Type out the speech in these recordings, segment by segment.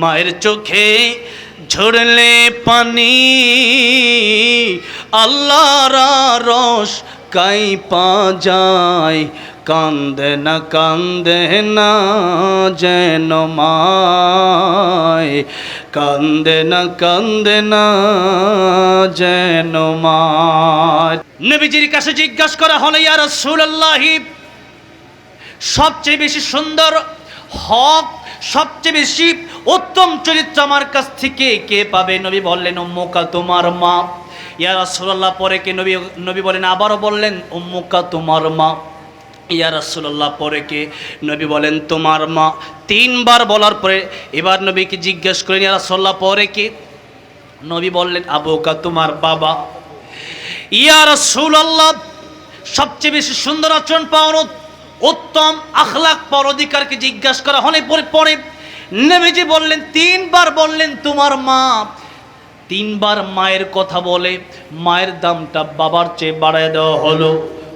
মায়ের চোখে ঝরলে পানি আল্লাহর রস কাইপা যায়, কান্দে না যেন মায়, কান্দে না যেন মায়। নবীজির কাছে জিজ্ঞাসা করা হলো, ইয়া রাসূলুল্লাহ, সবচেয়ে বেশি সুন্দর হক, সবচেয়ে বেশি উত্তম চরিত্র আমার কাছ থেকে কে পাবে? নবী বললেন, উম্মুকা, তোমার মা। ইয়া রাসূলুল্লাহ, পরে কে? নবী বলেন, আবারও বললেন, উম্মুকা, তোমার মা। ইয়া রাসূলুল্লাহ, পরে কে? নবী বলেন, তোমার মা। তিনবার বলার পরে এবার নবীকে জিজ্ঞেস করেন, ইয়া রাসূলুল্লাহ, পরে কে? নবী বললেন, আবুকা, তোমার বাবা। ইয়া রাসূলুল্লাহ, সবচেয়ে বেশি সুন্দর আচরণ পাওয়ানো, উত্তম আখলাক পাওয়ার অধিকারকে জিজ্ঞাসা করা হলে পরে নবীজি বললেন, তিনবার বললেন তোমার মা। তিনবার মায়ের কথা বলে মায়ের দামটা বাবার চেয়ে বাড়ায় দেওয়া হলো।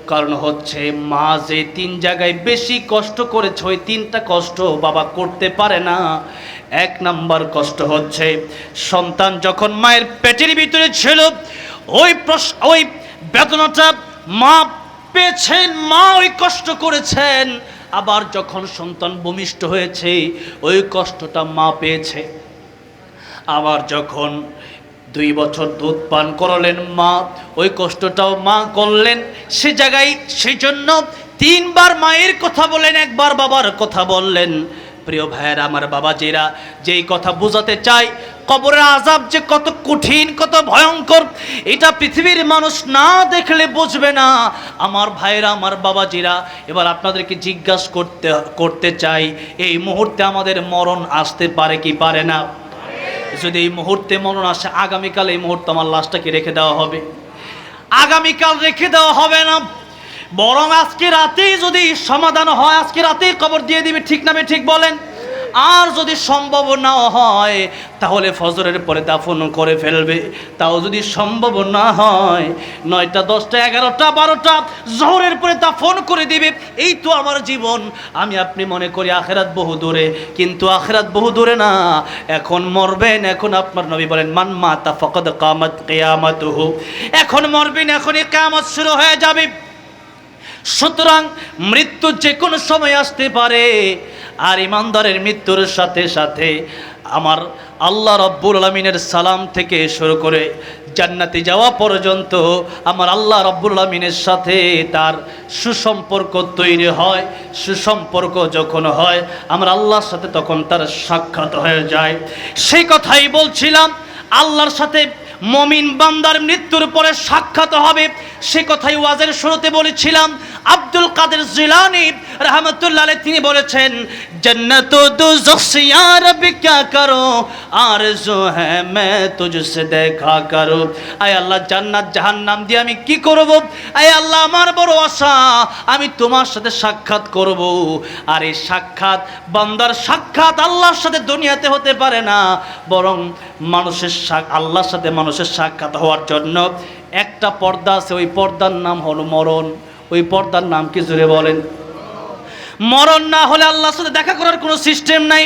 কারণ হচ্ছে, মা যে তিন জায়গায় বেশি কষ্ট করেছে, ওই তিনটা কষ্ট বাবা করতে পারে না। এক নাম্বার কষ্ট হচ্ছে, সন্তান যখন মায়ের পেটের ভিতরে ছিল, ওই বেদনাটা মা পেয়েছেন, মা ওই কষ্ট করেছেন। আবার যখন সন্তান ভূমিষ্ঠ হয়েছে, ওই কষ্টটা মা পেয়েছে। আবার যখন 2 বছর দুধ পান করালেন মা, ওই কষ্টটাও মা করলেন। সে জায়গায় সেই জন্য তিনবার মায়ের কথা বলেন, একবার বাবার কথা বললেন। প্রিয় ভাইয়েরা, আমার বাবাজিরা, যেই কথা বোঝাতে চাই, কবরের আযাব যে কত কঠিন, কত ভয়ঙ্কর, এটা পৃথিবীর মানুষ না দেখলে বুঝবে না। আমার ভাইয়েরা, আমার বাবাজিরা, এবার আপনাদেরকে জিজ্ঞাসা করতে চাই, এই মুহূর্তে আমাদের মরণ আসতে পারে কি পারে না? যদি এই মুহূর্তে মরণ আসে, আগামীকাল এই মুহূর্তে আমার লাশটাকে রেখে দেওয়া হবে? আগামীকাল রেখে দেওয়া হবে না, বরং আজকে রাতেই যদি সমাধান হয়, আজকে রাতেই কবর দিয়ে দিবে। ঠিক না ঠিক বলেন? আর যদি সম্ভব না হয়, তাহলে ফজরের পরে দাফন করে ফেলবে। তাও যদি সম্ভব না হয়, 9টা, 10টা, 11টা, 12টা জোহরের পরে দাফন করে দিবে। এই তো আমার জীবন। আমি আপনি মনে করি আখিরাত বহু দূরে, কিন্তু আখিরাত বহু দূরে না। এখন মরবেন, এখন আপনার নবী বলেন, মান মাতা ফাকাদ কামাত কিয়ামাতুহু। এখন মরবেন, এখনই কিয়ামত শুরু হয়ে যাবে। সুতরাং মৃত্যু যে কোনো সময় আসতে পারে। আর ইমানদারের মৃত্যুর সাথে সাথে আমার আল্লাহ রাব্বুল আলামিনের সালাম থেকে শুরু করে জান্নাতে যাওয়া পর্যন্ত আমার আল্লাহ রাব্বুল আলামিনের সাথে তার সুসম্পর্ক তৈরি হয়। সুসম্পর্ক যখন হয় আমার আল্লাহর সাথে, তখন তার সাক্ষাৎ হয়ে যায়। সেই কথাই বলছিলাম, আল্লাহর সাথে মুমিন বান্দার মৃত্যুর পরে সাক্ষাৎ হবে। সে কথাই ওয়াজের শুরুতে বলেছিলাম। আব্দুল কাদের জিলানী রাহমাতুল্লাহ আলাইহি তিনি বলেছেন, জন্নত ও দোজখ সে ইয়া রব্বি ক্যা করো, আরজু হ্যায় मैं तुझसे দেখা করো। আয় আল্লাহ, জান্নাত জাহান্নাম দিয়ে আমি কি করব? আয় আল্লাহ, আমার বড় আশা, আমি তোমার সাথে সাক্ষাৎ করব। আর এই সাক্ষাৎ, বান্দার সাক্ষাৎ আল্লাহর সাথে দুনিয়াতে হতে পারে না, বরং মানুষের আল্লাহর সাথে মানুষের সাক্ষাৎ হওয়ার জন্য একটা পর্দা আছে। ওই পর্দার নাম হলো মরণ। ওই পর্দার নাম কি জোরে বলেন? মরণ না হলে আল্লাহর সাথে দেখা করার কোনো সিস্টেম নাই।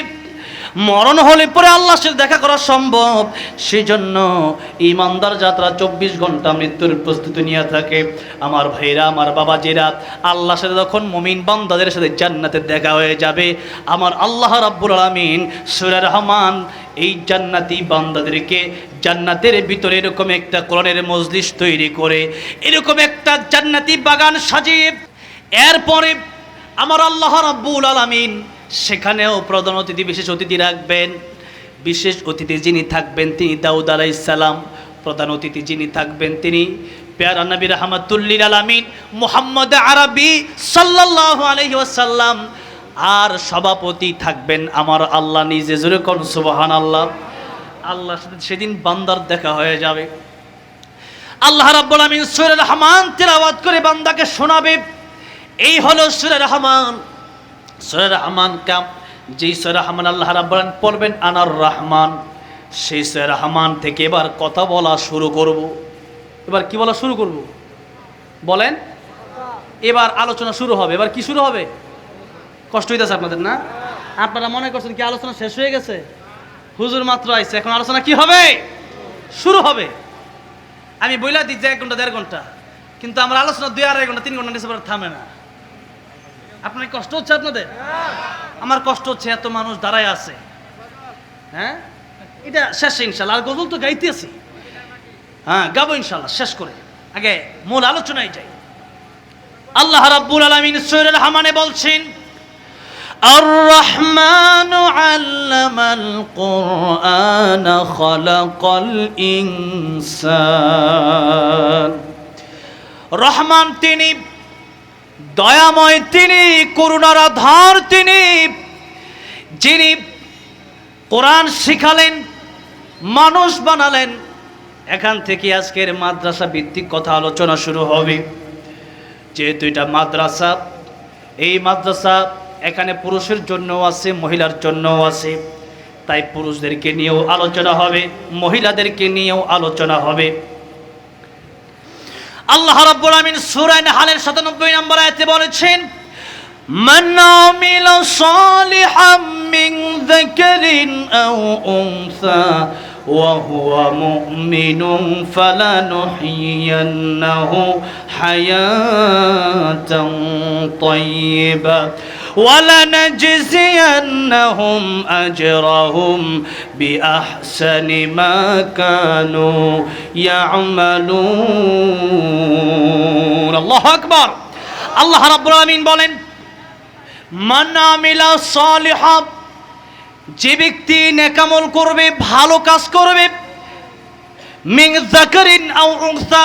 মরণ হলে পরে আল্লাহর সাথে দেখা করা সম্ভব। সেই জন্য ইমানদার যাত্রা 24 ঘন্টা মৃত্যুর প্রস্তুতি নিয়ে থাকে। আমার ভাইরা, আমার বাবাজিরা, আল্লাহর সাথে যখন মুমিন বান্দাদের সাথে জান্নাতে দেখা হয়ে যাবে, আমার আল্লাহ রাব্বুল আলামিন সূরা রহমান এই জান্নাতি বান্দাদেরকে জান্নাতের ভিতরে এরকম একটা কোরআনের মজলিস তৈরি করে, এরকম একটা জান্নাতি বাগান সাজিয়ে, এরপরে আমার আল্লাহ রাব্বুল আলামিন সেখানেও প্রধান অতিথি, বিশেষ অতিথি রাখবেন। বিশেষ অতিথি যিনি থাকবেন তিনি দাউদ আলাইহিস সালাম। প্রধান অতিথি যিনি থাকবেন তিনি প্যারা নবী রাহমাতুল লিল আলামিন মুহাম্মদ আরবি সাল্লাল্লাহু আলাইহি ওয়াসাল্লাম। আর সভাপতি থাকবেন আমার আল্লাহ নিজে। জোরে কোন সুবহানাল্লাহ। আল্লাহর সাথে সেদিন বান্দার দেখা হয়ে যাবে। আল্লাহ রাব্বুল আলামিন সূরা রহমান তেলাওয়াত করে বান্দাকে শোনাবে। এই হলো সূরা রহমান। সূরা রহমান কাম, যেই সূরা রহমান আল্লাহ রাব্বুল আলামিন পড়বেন আনার রহমান, সেই সূরা রহমান থেকে এবার কথা বলা শুরু করব। এবার কি বলা শুরু করব বলেন? এবার আলোচনা শুরু হবে। এবার কি শুরু হবে? কষ্ট হইতেছে আপনাদের না? আপনারা মনে করছেন কি আলোচনা শেষ হয়ে গেছে? হুজুর মাত্র আইছে, এখন আলোচনা কি হবে, শুরু হবে। আমি বইলা দিই যে 1 ঘন্টা 1.5 ঘন্টা, কিন্তু আমার আলোচনা 2-2.5 ঘন্টা 3 ঘন্টা নিচে পরে থামে না। আপনার কষ্ট হচ্ছে? আপনাদের? আমার কষ্ট হচ্ছে, এত মানুষ দাঁড়ায় আছে। হ্যাঁ, এটা শেষ ইনশাল্লাহ। আর গজল তো গাইতেছি, হ্যাঁ গাবো ইনশাল্লাহ শেষ করে, আগে মূল আলোচনায় যাই। আল্লাহ রাব্বুল আলামিন সূরা রহমানে বলছেন, আর রহমানু আল্লামাল কুরআন খালাকাল ইনসান। রহমান তিনি, দয়াময় তিনি, করুণার আধার তিনি, যিনি কোরআন শিখালেন, মানুষ বানালেন। এখান থেকে আজকের মাদ্রাসা ভিত্তিক কথা আলোচনা শুরু হবে। যেহেতু এটা মাদ্রাসা, এই মাদ্রাসা এখানে পুরুষের জন্যও আছে, মহিলার জন্যও আছে, তাই পুরুষদেরকে নিয়েও আলোচনা হবে, মহিলাদেরকে নিয়েও আলোচনা হবে। আল্লাহ রাব্বুল আমিন সূরা নাহলের 97 নম্বর আয়াতে বলেছেন, মান আমিলা সালিহাম মিন যাকারিন আও উনসা ওয়া হুয়া মুমিনুন ফালানুহইয়ান্নাহু হায়াতান তাইয়্যিবা ওয়ালানাজজিয়ান্নাহুম আজরাহুম বিআহসানি মা কানু ইয়ামালুন। আল্লাহু আকবার। আল্লাহ রাব্বুল আমিন বলেন, মান আমিলা সালিহা, যে ব্যক্তি নেকামল করবে, ভালো কাজ করবে, মিন যাকারিন আও উনসা,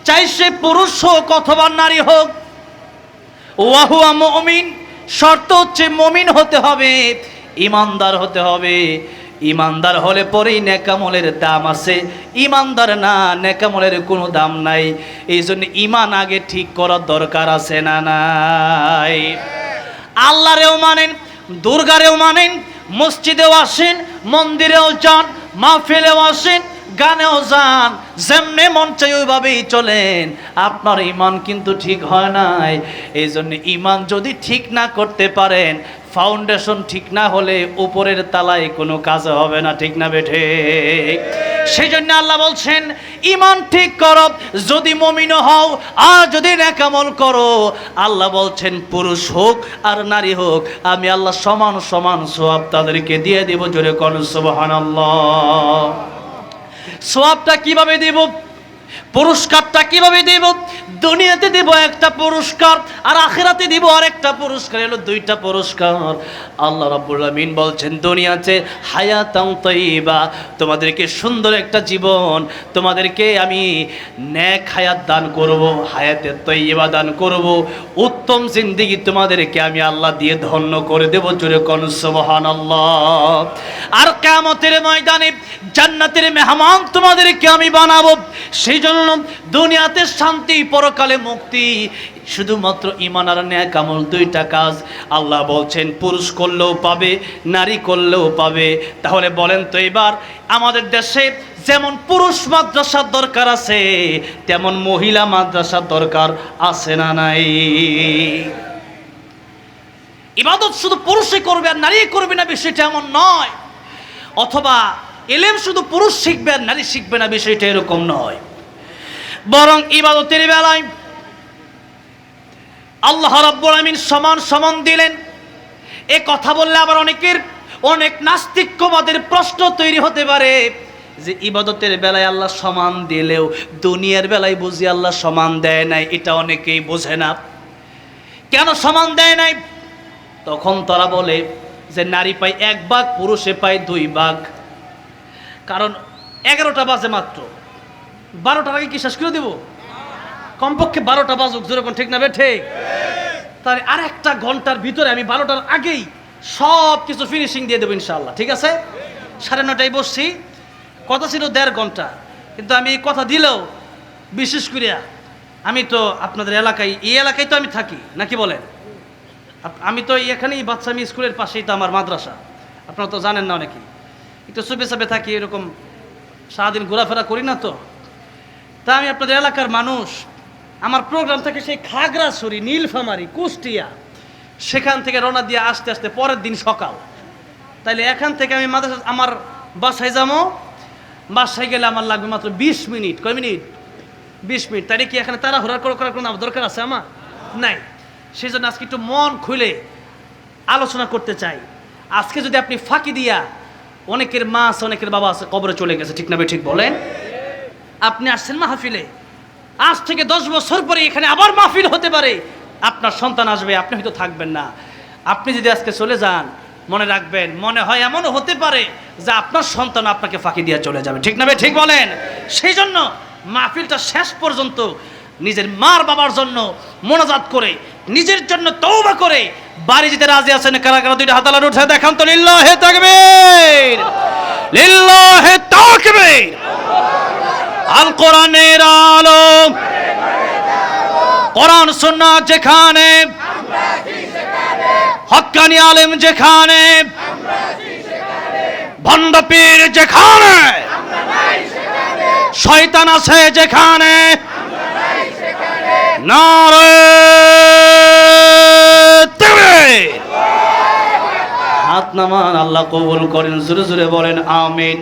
চাই সে পুরুষ হোক অথবা নারী হোক, ওয়া হুয়া মুমিন, শর্ত হচ্ছে মুমিন হতে হবে, ঈমানদার হতে হবে। ঈমানদার হলে পরেই নেকামলের দাম আছে, ঈমানদার না নেকামলের কোনো দাম নাই। এই জন্য ঈমান আগে ঠিক করার দরকার আছে না নাই? আল্লাহরেও মানেন, দুর্গারেও মানেন, মসজিদেও আসেন, মন্দিরেও যান, মাহফিলেও আসেন, গানেও যান, যেমনে মন চাই ওইভাবেই চলেন, আপনার ঈমান কিন্তু ঠিক হয় নাই। এই জন্য ঈমান যদি ঠিক না করতে পারেন, ফাউন্ডেশন ঠিক না হলে উপরের তালায় কোনো কাজ হবে না, ঠিক না বেঠে? সেই জন্য আল্লাহ বলছেন, ঈমান ঠিক করো যদি মুমিন হও, আর যদি নেকামল করো, আল্লাহ বলছেন পুরুষ হোক আর নারী হোক, আমি আল্লাহ সমান সমান সওয়াব তাদেরকে দিয়ে দেব। জোরে কোন সুবহানাল্লাহ। সওয়াবটা কিভাবে দেব, পুরস্কারটা কিভাবে দেব? দুনিয়াতে দেব একটা পুরস্কার, আর আখিরাতে দেব আরেকটা পুরস্কার, হলো 2টা পুরস্কার। আল্লাহ রাব্বুল আমিন বলছেন, দুনিয়াতে হায়াতান তাইয়্যিবা, তোমাদেরকে সুন্দর একটা জীবন, তোমাদেরকে আমি নেক হায়াত দান করব, হায়াতে তাইয়্যিবা দান করব, উত্তম জিন্দেগি তোমাদেরকে আমি আল্লাহ দিয়ে ধন্য করে দেব। জোরে কোন সুবহানাল্লাহ। আর কিয়ামতের ময়দানে জান্নাতের মেহমান তোমাদেরকে আমি বানাবো। সেই জন্য দুনিয়াতে শান্তি, পরকালে মুক্তি, শুধুমাত্র ঈমান আর নেক আমল, 2টা কাজ। আল্লাহ বলছেন পুরুষ করলেও পাবে, নারী করলেও পাবে। তাহলে বলেন তো এবার, আমাদের দেশে যেমন পুরুষ মাদ্রাসার দরকার আছে, তেমন মহিলা মাদ্রাসার দরকার আছে না নাই? ইবাদত শুধু পুরুষে করবে আর নারী করবে না, বিষয়টা এমন নয়। অথবা ইলম শুধু পুরুষ শিখবে আর নারী শিখবে না, বিষয়টা এরকম নয়। বরং ইবাদতের বেলায় আল্লাহ রাব্বুল আমিন সমান সমান দিলেন। এ কথা বললে আবার অনেক নাস্তিক্যবাদের প্রশ্ন তৈরি হতে পারে যে ইবাদতের বেলায় আল্লাহ সমান দিলেও দুনিয়ার বেলায় বুঝি আল্লাহ সমান দেয় নাই। এটা অনেকেই বোঝে না। কেন সমান দেয় নাই? তখন তারা বলে যে নারী পায় 1 ভাগ, পুরুষে পায় 2 ভাগ। কারণ 11টা বাজে মাত্র, 12টার আগে কি শেষ করে দেব? কমপক্ষে 12টা বাজুক, যেরকম, ঠিক না বে ঠিক? তাহলে আর 1টা ঘন্টার ভিতরে আমি 12টার আগেই সব কিছু ফিনিশিং দিয়ে দেবো ইনশাআল্লাহ। ঠিক আছে? 9:30টায় বসছি, কথা ছিল 1.5 ঘন্টা, কিন্তু আমি কথা দিলেও, বিশেষ করে আমি তো আপনাদের এলাকায়, এই এলাকায় তো আমি থাকি, নাকি বলেন? আমি তো এখানেই বাচ্চামি স্কুলের পাশেই তো আমার মাদ্রাসা, আপনারা তো জানেন না অনেকেই। একটু চুপে চাপে থাকি, এরকম সারাদিন ঘোরাফেরা করি না তো। তা আমি আপনাদের এলাকার মানুষ, আমার প্রোগ্রাম থাকে সেই খাগড়াছড়ি, নীলফামারী, কুষ্টিয়া, সেখান থেকে রওনা দিয়ে আসতে আসতে পরের দিন সকাল। তাইলে এখান থেকে আমি মাদ্রাসা, আমার বাসায় যাবো, বাসায় গেলে আমার লাগবে মাত্র 20 মিনিট। কয় মিনিট? 20 মিনিট। তাই কি এখানে তাড়াহুড়া করার কোনো দরকার আছে আমার? নাই। সেই জন্য আজকে একটু মন খুলে আলোচনা করতে চাই। আজকে যদি আপনি ফাঁকি দিয়া, অনেকের মা আছে, অনেকের বাবা আছে, কবরে চলে গেছে, ঠিক না ভাই? ঠিক বলেন। আপনি আসছেন মাহফিলে, আজ থেকে 10 বছর পরে এখানে আবার মাহফিল হতে পারে, আপনার সন্তান আসবে, আপনি হয়তো থাকবেন না। আপনি যদি আজকে চলে যান, মনে রাখবেন, মনে হয় এমনও হতে পারে যে আপনার সন্তান আপনাকে ফাঁকি দিয়ে চলে যাবে, ঠিক না ভাই? ঠিক বলেন। সেই জন্য মাহফিলটা শেষ পর্যন্ত নিজের মার বাবার জন্য মোনাজাত করে, নিজের জন্য তওবা করে বাড়ি যেতে রাজি আছেন কারা কারা? দুইটা হাত আল্লাহর উঠে দেখান তো। লিল্লাহি তাকবীর, লিল্লাহি তাকবীর। আল কোরআনের আলো, কোরআন সুন্নাহ যেখানে, হক্কানি আলেম যেখানে, ভণ্ড পীর যেখানে, শয়তান আছে যেখানে, নারে তাকবীর। হাত নামান, আল্লাহ কবুল করেন। জোরে জোরে বলেন আমিন।